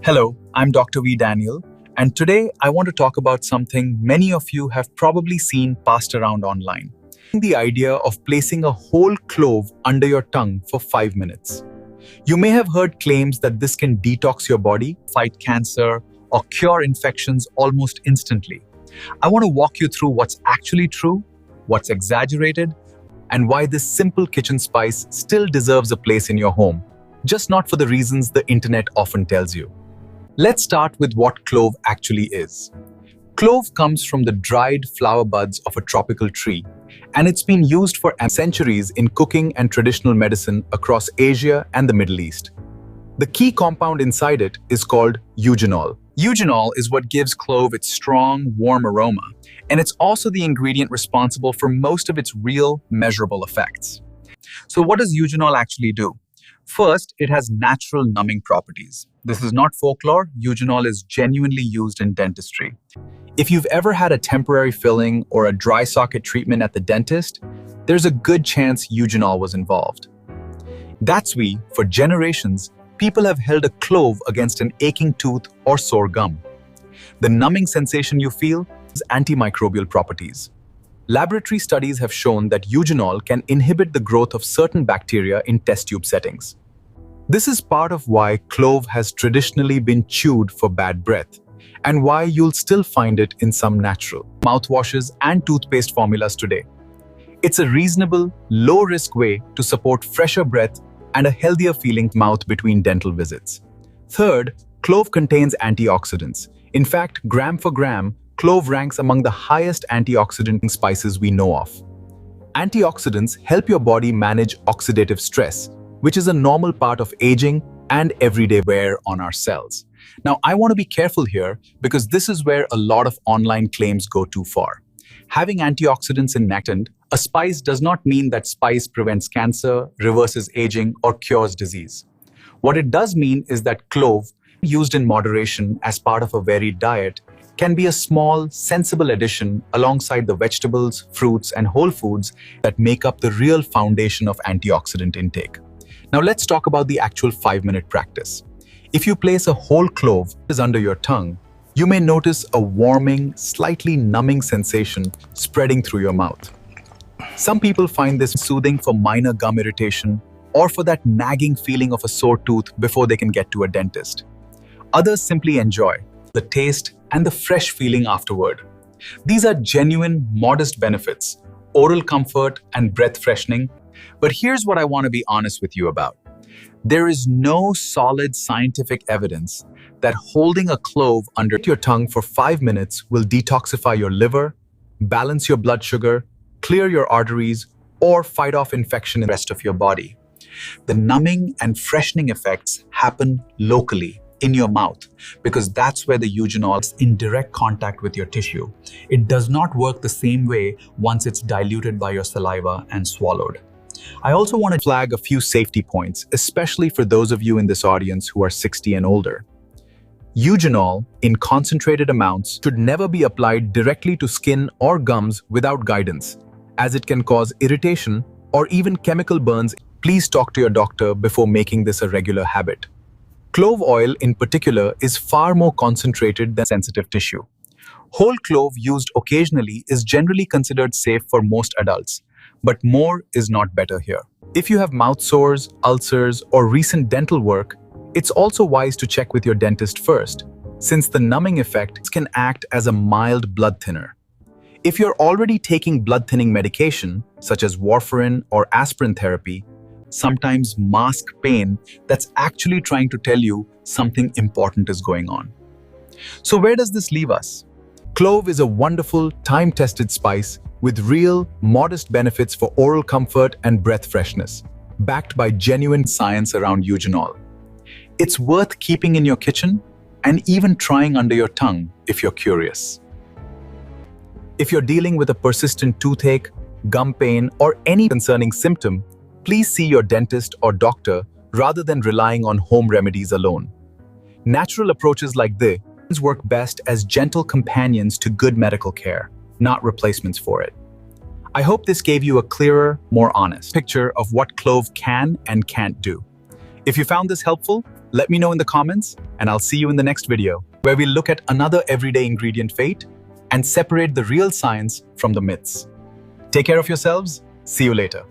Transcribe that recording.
Hello, I'm Dr.V.Daniel, and today I want to talk about something many of you have probably seen passed around online. The idea of placing a whole clove under your tongue for 5 minutes. You may have heard claims that this can detox your body, fight cancer, or cure infections almost instantly. I want to walk you through what's actually true, what's exaggerated, and why this simple kitchen spice still deserves a place in your home, just not for the reasons the internet often tells you. Let's start with what clove actually is. Clove comes from the dried flower buds of a tropical tree, and it's been used for centuries in cooking and traditional medicine across Asia and the Middle East. The key compound inside it is called eugenol. Eugenol is what gives clove its strong, warm aroma, and it's also the ingredient responsible for most of its real, measurable effects. So what does eugenol actually do? First, it has natural numbing properties. This is not folklore. Eugenol is genuinely used in dentistry. If you've ever had a temporary filling or a dry socket treatment at the dentist, there's a good chance eugenol was involved. That's why, for generations, people have held a clove against an aching tooth or sore gum. The numbing sensation you feel is antimicrobial properties. Laboratory studies have shown that eugenol can inhibit the growth of certain bacteria in test tube settings. This is part of why clove has traditionally been chewed for bad breath, and why you'll still find it in some natural mouthwashes and toothpaste formulas today. It's a reasonable, low-risk way to support fresher breath and a healthier feeling mouth between dental visits. Third, clove contains antioxidants. In fact, gram for gram, clove ranks among the highest antioxidant spices we know of. Antioxidants help your body manage oxidative stress, which is a normal part of aging and everyday wear on our cells. Now, I want to be careful here because this is where a lot of online claims go too far. Having antioxidants in a spice does not mean that spice prevents cancer, reverses aging, or cures disease. What it does mean is that clove, used in moderation as part of a varied diet, can be a small, sensible addition alongside the vegetables, fruits, and whole foods that make up the real foundation of antioxidant intake. Now let's talk about the actual 5-minute practice. If you place a whole clove under your tongue, you may notice a warming, slightly numbing sensation spreading through your mouth. Some people find this soothing for minor gum irritation or for that nagging feeling of a sore tooth before they can get to a dentist. Others simply enjoy the taste and the fresh feeling afterward. These are genuine, modest benefits, oral comfort and breath freshening. But here's what I want to be honest with you about. There is no solid scientific evidence that holding a clove under your tongue for 5 minutes will detoxify your liver, balance your blood sugar, clear your arteries, or fight off infection in the rest of your body. The numbing and freshening effects happen locally in your mouth because that's where the eugenol is in direct contact with your tissue. It does not work the same way once it's diluted by your saliva and swallowed. I also want to flag a few safety points, especially for those of you in this audience who are 60 and older. Eugenol, in concentrated amounts, should never be applied directly to skin or gums without guidance, as it can cause irritation or even chemical burns. Please talk to your doctor before making this a regular habit. Clove oil, in particular, is far more concentrated than sensitive tissue. Whole clove used occasionally is generally considered safe for most adults, but more is not better here. If you have mouth sores, ulcers, or recent dental work, it's also wise to check with your dentist first, since the numbing effect can act as a mild blood thinner. If you're already taking blood thinning medication, such as warfarin or aspirin therapy, sometimes mask pain that's actually trying to tell you something important is going on. So where does this leave us? Clove is a wonderful, time-tested spice with real, modest benefits for oral comfort and breath freshness, backed by genuine science around eugenol. It's worth keeping in your kitchen and even trying under your tongue if you're curious. If you're dealing with a persistent toothache, gum pain, or any concerning symptom, please see your dentist or doctor rather than relying on home remedies alone. Natural approaches like this work best as gentle companions to good medical care, not replacements for it. I hope this gave you a clearer, more honest picture of what clove can and can't do. If you found this helpful, Let me know in the comments, and I'll see you in the next video, where we look at another everyday ingredient fate and separate the real science from the myths. Take care of yourselves. See you later.